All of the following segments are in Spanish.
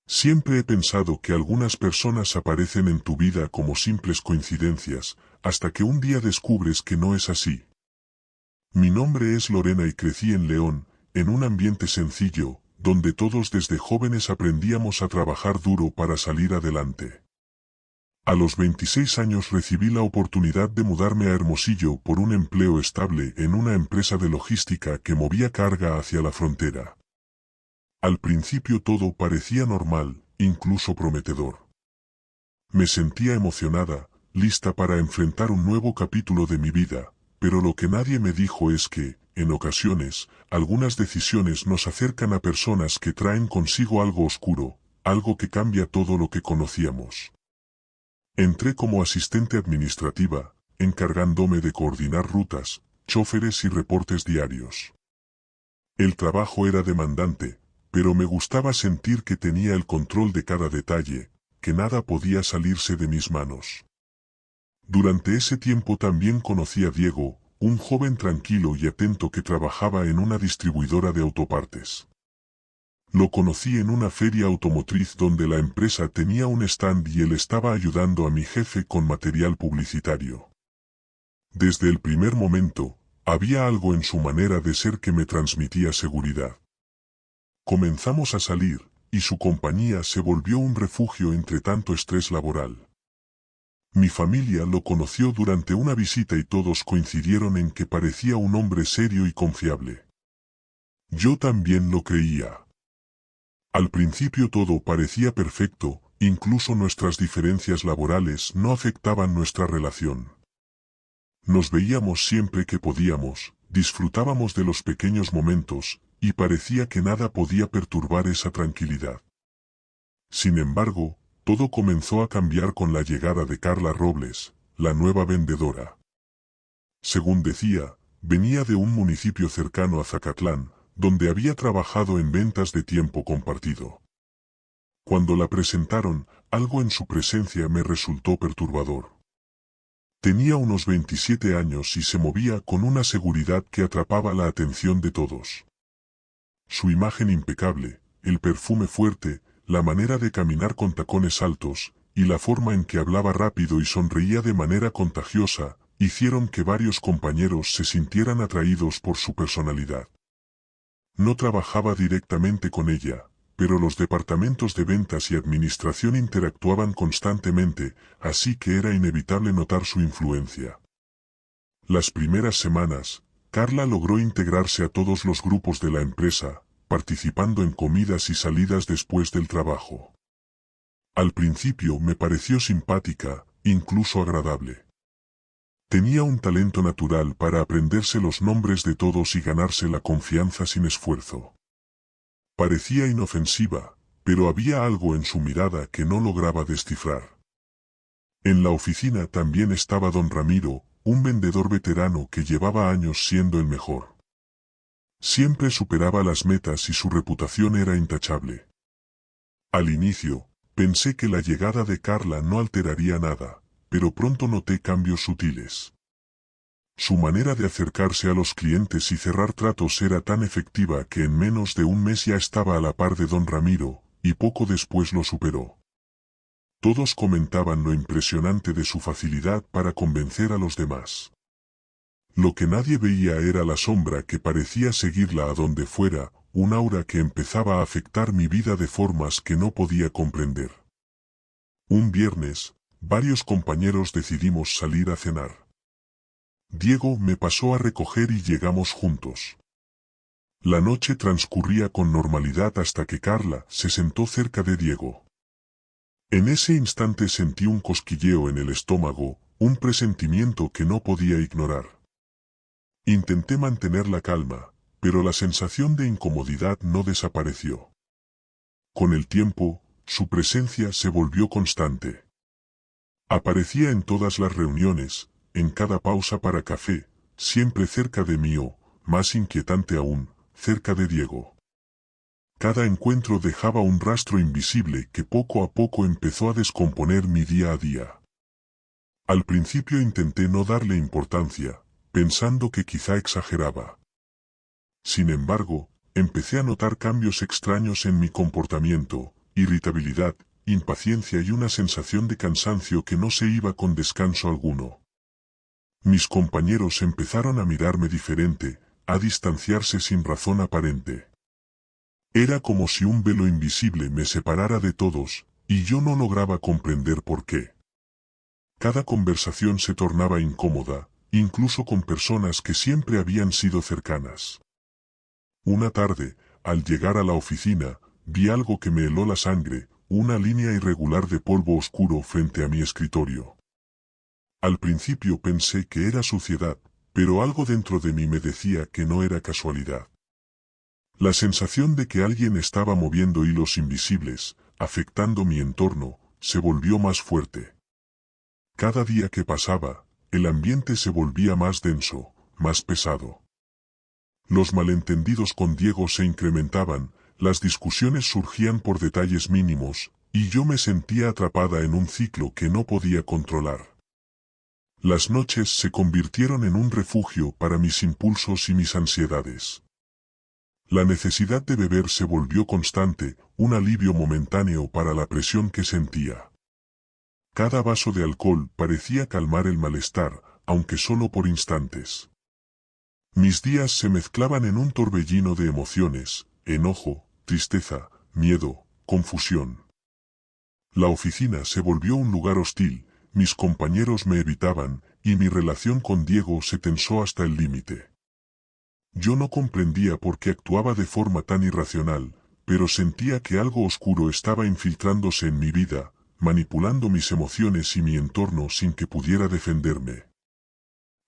Siempre he pensado que algunas personas aparecen en tu vida como simples coincidencias, hasta que un día descubres que no es así. Mi nombre es Lorena y crecí en León, en un ambiente sencillo, donde todos desde jóvenes aprendíamos a trabajar duro para salir adelante. A los 26 años recibí la oportunidad de mudarme a Hermosillo por un empleo estable en una empresa de logística que movía carga hacia la frontera. Al principio todo parecía normal, incluso prometedor. Me sentía emocionada, lista para enfrentar un nuevo capítulo de mi vida, pero lo que nadie me dijo es que, en ocasiones, algunas decisiones nos acercan a personas que traen consigo algo oscuro, algo que cambia todo lo que conocíamos. Entré como asistente administrativa, encargándome de coordinar rutas, choferes y reportes diarios. El trabajo era demandante, pero me gustaba sentir que tenía el control de cada detalle, que nada podía salirse de mis manos. Durante ese tiempo también conocí a Diego, un joven tranquilo y atento que trabajaba en una distribuidora de autopartes. Lo conocí en una feria automotriz donde la empresa tenía un stand y él estaba ayudando a mi jefe con material publicitario. Desde el primer momento, había algo en su manera de ser que me transmitía seguridad. Comenzamos a salir, y su compañía se volvió un refugio entre tanto estrés laboral. Mi familia lo conoció durante una visita y todos coincidieron en que parecía un hombre serio y confiable. Yo también lo creía. Al principio todo parecía perfecto, incluso nuestras diferencias laborales no afectaban nuestra relación. Nos veíamos siempre que podíamos, disfrutábamos de los pequeños momentos, y parecía que nada podía perturbar esa tranquilidad. Sin embargo, todo comenzó a cambiar con la llegada de Carla Robles, la nueva vendedora. Según decía, venía de un municipio cercano a Zacatlán, donde había trabajado en ventas de tiempo compartido. Cuando la presentaron, algo en su presencia me resultó perturbador. Tenía unos 27 años y se movía con una seguridad que atrapaba la atención de todos. Su imagen impecable, el perfume fuerte, la manera de caminar con tacones altos, y la forma en que hablaba rápido y sonreía de manera contagiosa, hicieron que varios compañeros se sintieran atraídos por su personalidad. No trabajaba directamente con ella, pero los departamentos de ventas y administración interactuaban constantemente, así que era inevitable notar su influencia. Las primeras semanas, Carla logró integrarse a todos los grupos de la empresa, participando en comidas y salidas después del trabajo. Al principio me pareció simpática, incluso agradable. Tenía un talento natural para aprenderse los nombres de todos y ganarse la confianza sin esfuerzo. Parecía inofensiva, pero había algo en su mirada que no lograba descifrar. En la oficina también estaba don Ramiro, un vendedor veterano que llevaba años siendo el mejor. Siempre superaba las metas y su reputación era intachable. Al inicio, pensé que la llegada de Carla no alteraría nada, pero pronto noté cambios sutiles. Su manera de acercarse a los clientes y cerrar tratos era tan efectiva que en menos de un mes ya estaba a la par de don Ramiro, y poco después lo superó. Todos comentaban lo impresionante de su facilidad para convencer a los demás. Lo que nadie veía era la sombra que parecía seguirla a donde fuera, un aura que empezaba a afectar mi vida de formas que no podía comprender. Un viernes, varios compañeros decidimos salir a cenar. Diego me pasó a recoger y llegamos juntos. La noche transcurría con normalidad hasta que Carla se sentó cerca de Diego. En ese instante sentí un cosquilleo en el estómago, un presentimiento que no podía ignorar. Intenté mantener la calma, pero la sensación de incomodidad no desapareció. Con el tiempo, su presencia se volvió constante. Aparecía en todas las reuniones, en cada pausa para café, siempre cerca de mí o, más inquietante aún, cerca de Diego. Cada encuentro dejaba un rastro invisible que poco a poco empezó a descomponer mi día a día. Al principio intenté no darle importancia, pensando que quizá exageraba. Sin embargo, empecé a notar cambios extraños en mi comportamiento, irritabilidad, impaciencia y una sensación de cansancio que no se iba con descanso alguno. Mis compañeros empezaron a mirarme diferente, a distanciarse sin razón aparente. Era como si un velo invisible me separara de todos, y yo no lograba comprender por qué. Cada conversación se tornaba incómoda, incluso con personas que siempre habían sido cercanas. Una tarde, al llegar a la oficina, vi algo que me heló la sangre, una línea irregular de polvo oscuro frente a mi escritorio. Al principio pensé que era suciedad, pero algo dentro de mí me decía que no era casualidad. La sensación de que alguien estaba moviendo hilos invisibles, afectando mi entorno, se volvió más fuerte. Cada día que pasaba, el ambiente se volvía más denso, más pesado. Los malentendidos con Diego se incrementaban, las discusiones surgían por detalles mínimos, y yo me sentía atrapada en un ciclo que no podía controlar. Las noches se convirtieron en un refugio para mis impulsos y mis ansiedades. La necesidad de beber se volvió constante, un alivio momentáneo para la presión que sentía. Cada vaso de alcohol parecía calmar el malestar, aunque solo por instantes. Mis días se mezclaban en un torbellino de emociones, enojo, tristeza, miedo, confusión. La oficina se volvió un lugar hostil, mis compañeros me evitaban, y mi relación con Diego se tensó hasta el límite. Yo no comprendía por qué actuaba de forma tan irracional, pero sentía que algo oscuro estaba infiltrándose en mi vida, manipulando mis emociones y mi entorno sin que pudiera defenderme.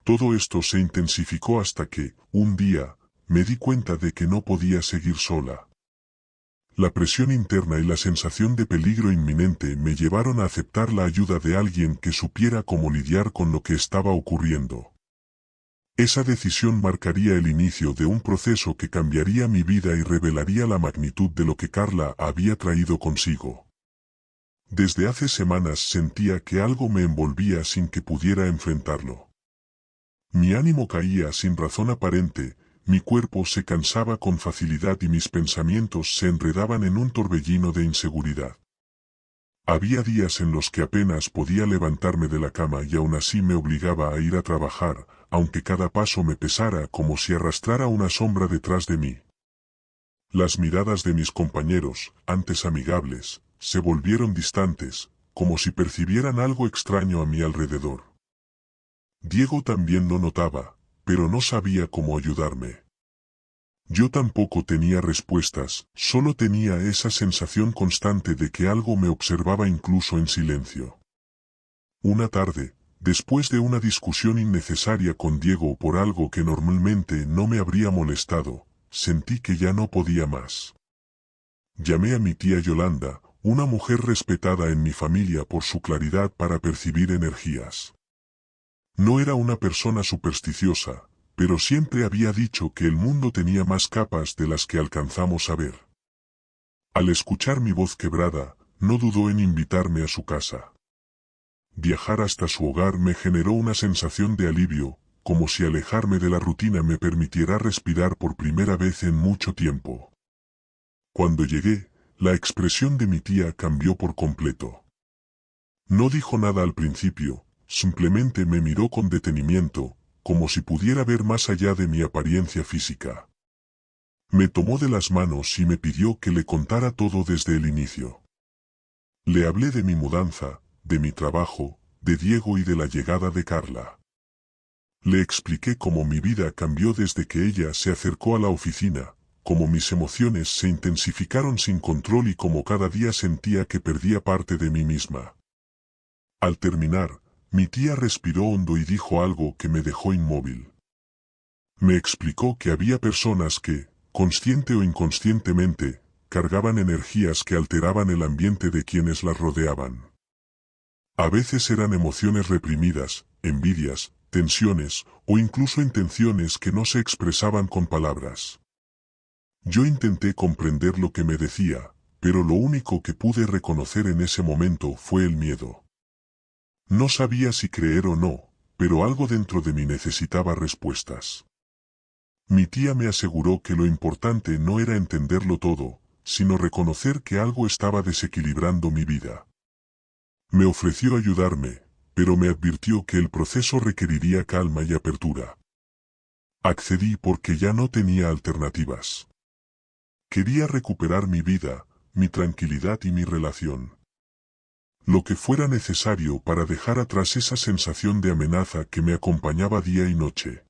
Todo esto se intensificó hasta que, un día, me di cuenta de que no podía seguir sola. La presión interna y la sensación de peligro inminente me llevaron a aceptar la ayuda de alguien que supiera cómo lidiar con lo que estaba ocurriendo. Esa decisión marcaría el inicio de un proceso que cambiaría mi vida y revelaría la magnitud de lo que Carla había traído consigo. Desde hace semanas sentía que algo me envolvía sin que pudiera enfrentarlo. Mi ánimo caía sin razón aparente, mi cuerpo se cansaba con facilidad y mis pensamientos se enredaban en un torbellino de inseguridad. Había días en los que apenas podía levantarme de la cama y aún así me obligaba a ir a trabajar, aunque cada paso me pesara como si arrastrara una sombra detrás de mí. Las miradas de mis compañeros, antes amigables, se volvieron distantes, como si percibieran algo extraño a mi alrededor. Diego también lo notaba, pero no sabía cómo ayudarme. Yo tampoco tenía respuestas, solo tenía esa sensación constante de que algo me observaba incluso en silencio. Una tarde, después de una discusión innecesaria con Diego por algo que normalmente no me habría molestado, sentí que ya no podía más. Llamé a mi tía Yolanda, una mujer respetada en mi familia por su claridad para percibir energías. No era una persona supersticiosa, pero siempre había dicho que el mundo tenía más capas de las que alcanzamos a ver. Al escuchar mi voz quebrada, no dudó en invitarme a su casa. Viajar hasta su hogar me generó una sensación de alivio, como si alejarme de la rutina me permitiera respirar por primera vez en mucho tiempo. Cuando llegué, la expresión de mi tía cambió por completo. No dijo nada al principio, simplemente me miró con detenimiento, como si pudiera ver más allá de mi apariencia física. Me tomó de las manos y me pidió que le contara todo desde el inicio. Le hablé de mi mudanza, de mi trabajo, de Diego y de la llegada de Carla. Le expliqué cómo mi vida cambió desde que ella se acercó a la oficina, cómo mis emociones se intensificaron sin control y cómo cada día sentía que perdía parte de mí misma. Al terminar, mi tía respiró hondo y dijo algo que me dejó inmóvil. Me explicó que había personas que, consciente o inconscientemente, cargaban energías que alteraban el ambiente de quienes las rodeaban. A veces eran emociones reprimidas, envidias, tensiones, o incluso intenciones que no se expresaban con palabras. Yo intenté comprender lo que me decía, pero lo único que pude reconocer en ese momento fue el miedo. No sabía si creer o no, pero algo dentro de mí necesitaba respuestas. Mi tía me aseguró que lo importante no era entenderlo todo, sino reconocer que algo estaba desequilibrando mi vida. Me ofreció ayudarme, pero me advirtió que el proceso requeriría calma y apertura. Accedí porque ya no tenía alternativas. Quería recuperar mi vida, mi tranquilidad y mi relación. Lo que fuera necesario para dejar atrás esa sensación de amenaza que me acompañaba día y noche.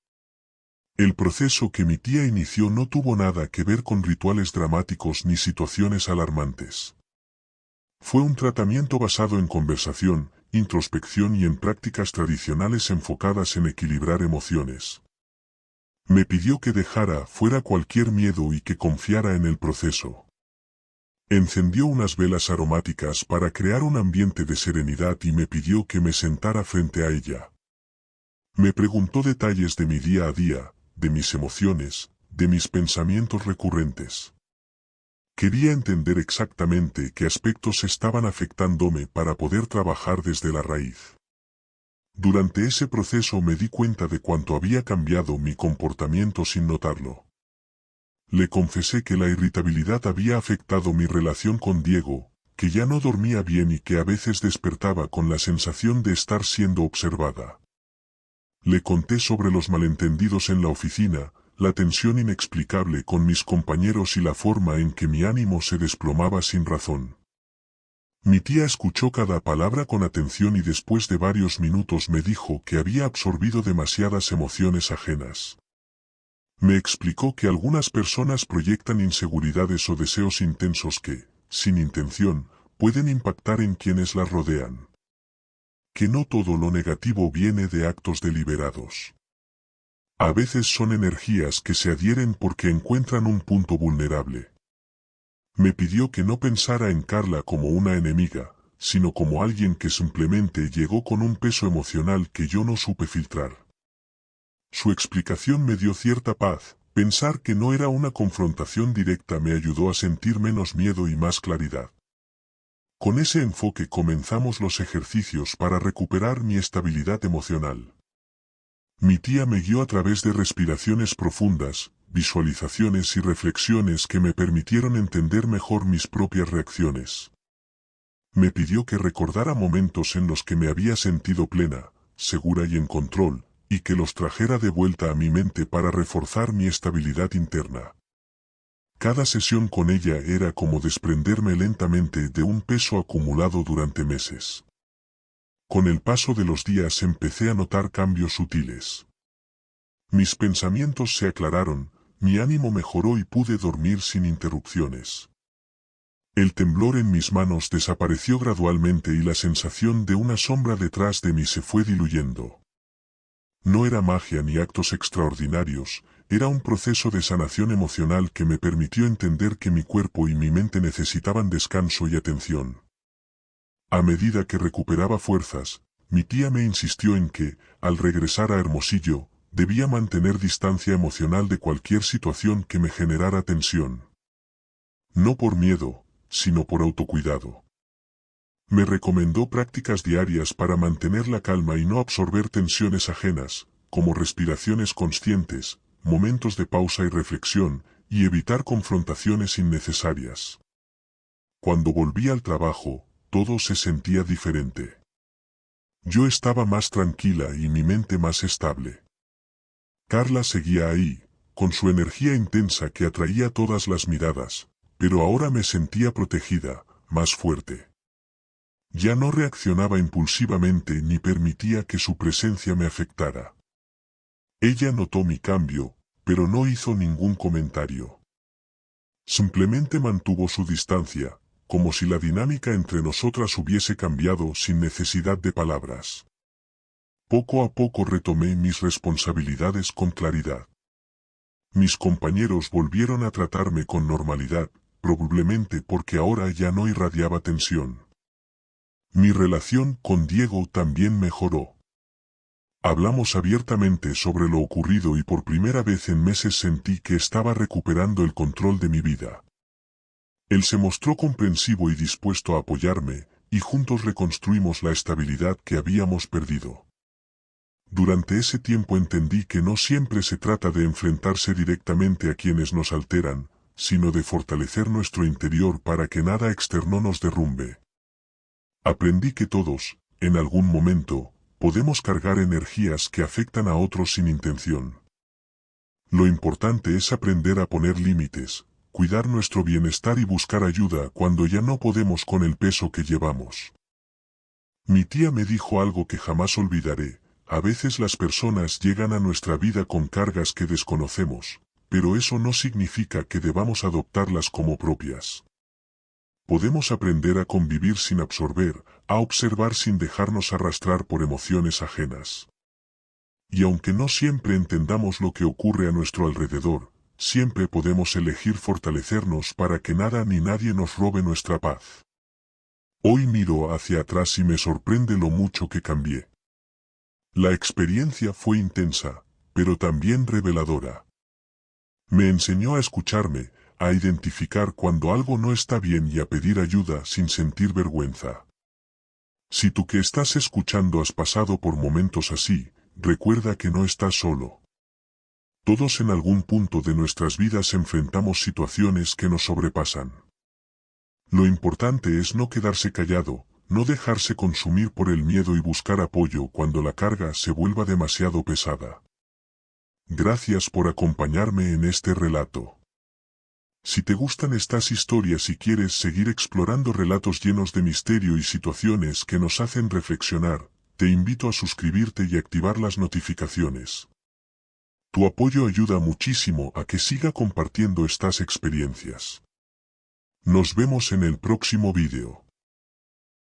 El proceso que mi tía inició no tuvo nada que ver con rituales dramáticos ni situaciones alarmantes. Fue un tratamiento basado en conversación, introspección y en prácticas tradicionales enfocadas en equilibrar emociones. Me pidió que dejara fuera cualquier miedo y que confiara en el proceso. Encendió unas velas aromáticas para crear un ambiente de serenidad y me pidió que me sentara frente a ella. Me preguntó detalles de mi día a día, de mis emociones, de mis pensamientos recurrentes. Quería entender exactamente qué aspectos estaban afectándome para poder trabajar desde la raíz. Durante ese proceso me di cuenta de cuánto había cambiado mi comportamiento sin notarlo. Le confesé que la irritabilidad había afectado mi relación con Diego, que ya no dormía bien y que a veces despertaba con la sensación de estar siendo observada. Le conté sobre los malentendidos en la oficina, la tensión inexplicable con mis compañeros y la forma en que mi ánimo se desplomaba sin razón. Mi tía escuchó cada palabra con atención y después de varios minutos me dijo que había absorbido demasiadas emociones ajenas. Me explicó que algunas personas proyectan inseguridades o deseos intensos que, sin intención, pueden impactar en quienes las rodean. Que no todo lo negativo viene de actos deliberados. A veces son energías que se adhieren porque encuentran un punto vulnerable. Me pidió que no pensara en Carla como una enemiga, sino como alguien que simplemente llegó con un peso emocional que yo no supe filtrar. Su explicación me dio cierta paz. Pensar que no era una confrontación directa me ayudó a sentir menos miedo y más claridad. Con ese enfoque comenzamos los ejercicios para recuperar mi estabilidad emocional. Mi tía me guió a través de respiraciones profundas, visualizaciones y reflexiones que me permitieron entender mejor mis propias reacciones. Me pidió que recordara momentos en los que me había sentido plena, segura y en control, y que los trajera de vuelta a mi mente para reforzar mi estabilidad interna. Cada sesión con ella era como desprenderme lentamente de un peso acumulado durante meses. Con el paso de los días empecé a notar cambios sutiles. Mis pensamientos se aclararon, mi ánimo mejoró y pude dormir sin interrupciones. El temblor en mis manos desapareció gradualmente y la sensación de una sombra detrás de mí se fue diluyendo. No era magia ni actos extraordinarios, era un proceso de sanación emocional que me permitió entender que mi cuerpo y mi mente necesitaban descanso y atención. A medida que recuperaba fuerzas, mi tía me insistió en que, al regresar a Hermosillo, debía mantener distancia emocional de cualquier situación que me generara tensión. No por miedo, sino por autocuidado. Me recomendó prácticas diarias para mantener la calma y no absorber tensiones ajenas, como respiraciones conscientes, momentos de pausa y reflexión, y evitar confrontaciones innecesarias. Cuando volví al trabajo, todo se sentía diferente. Yo estaba más tranquila y mi mente más estable. Carla seguía ahí, con su energía intensa que atraía todas las miradas, pero ahora me sentía protegida, más fuerte. Ya no reaccionaba impulsivamente ni permitía que su presencia me afectara. Ella notó mi cambio, pero no hizo ningún comentario. Simplemente mantuvo su distancia, como si la dinámica entre nosotras hubiese cambiado sin necesidad de palabras. Poco a poco retomé mis responsabilidades con claridad. Mis compañeros volvieron a tratarme con normalidad, probablemente porque ahora ya no irradiaba tensión. Mi relación con Diego también mejoró. Hablamos abiertamente sobre lo ocurrido y por primera vez en meses sentí que estaba recuperando el control de mi vida. Él se mostró comprensivo y dispuesto a apoyarme, y juntos reconstruimos la estabilidad que habíamos perdido. Durante ese tiempo entendí que no siempre se trata de enfrentarse directamente a quienes nos alteran, sino de fortalecer nuestro interior para que nada externo nos derrumbe. Aprendí que todos, en algún momento, podemos cargar energías que afectan a otros sin intención. Lo importante es aprender a poner límites, cuidar nuestro bienestar y buscar ayuda cuando ya no podemos con el peso que llevamos. Mi tía me dijo algo que jamás olvidaré: a veces las personas llegan a nuestra vida con cargas que desconocemos, pero eso no significa que debamos adoptarlas como propias. Podemos aprender a convivir sin absorber, a observar sin dejarnos arrastrar por emociones ajenas. Y aunque no siempre entendamos lo que ocurre a nuestro alrededor, siempre podemos elegir fortalecernos para que nada ni nadie nos robe nuestra paz. Hoy miro hacia atrás y me sorprende lo mucho que cambié. La experiencia fue intensa, pero también reveladora. Me enseñó a escucharme, a identificar cuando algo no está bien y a pedir ayuda sin sentir vergüenza. Si tú que estás escuchando has pasado por momentos así, recuerda que no estás solo. Todos en algún punto de nuestras vidas enfrentamos situaciones que nos sobrepasan. Lo importante es no quedarse callado, no dejarse consumir por el miedo y buscar apoyo cuando la carga se vuelva demasiado pesada. Gracias por acompañarme en este relato. Si te gustan estas historias y quieres seguir explorando relatos llenos de misterio y situaciones que nos hacen reflexionar, te invito a suscribirte y activar las notificaciones. Tu apoyo ayuda muchísimo a que siga compartiendo estas experiencias. Nos vemos en el próximo vídeo.